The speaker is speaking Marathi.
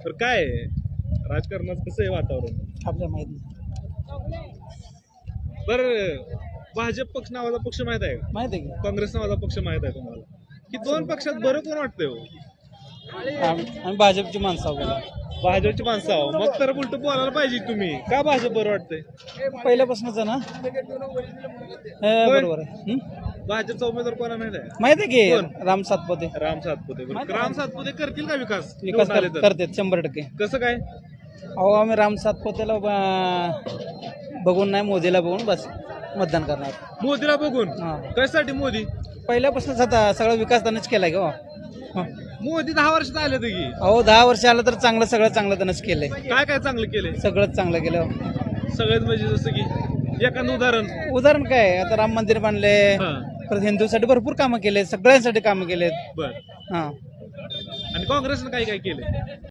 तर काय आहे? राजकारणात कसं आहे वातावरण? आपल्या माहित नाही. बर, भाजप पक्ष नावाचा पक्ष माहित आहे का? माहित आहे की काँग्रेस नावाचा पक्ष माहित आहे तुम्हाला? की दोन पक्षात बरं कोण वाटतंय हो? आम्ही भाजपची माणसं आहोत. भाजपची माणसं आहो, मग तर उलट बोलायला पाहिजे तुम्ही. का भाजप बरं वाटतंय? पहिल्यापासूनच आहे ना. बरोबर आहे. भाजपचा उमेदवार कोणा माहित आहे? माहित आहे की कोण? राम सातपुते. राम सातपुते. बरं, राम सातपुते करतील का विकास? विकास निवडून आले तर? करतात 100%. कसं काय? अहो आम्ही राम सातपुतेला बघून नाही, मोदीला बघून बस मतदान करणार. मोदीला बघून? हा. कशासाठी मोदी? पहिल्यापासूनच आता सगळं विकास त्यानेच केलाय का. मोदी 10 वर्षात आले तर की अहो 10 वर्ष आलं तर चांगलं, सगळं चांगलं त्यानंच केलंय. काय काय चांगलं केलंय? सगळंच चांगलं केलं. सगळ्यात म्हणजे जसं की एखादं उदाहरण काय आता राम मंदिर बांधले, हा. परत हिंदूसाठी भरपूर कामं केले, सगळ्यांसाठी कामं केलेत. बर. हा. आणि काँग्रेसनं काय काय केलंय?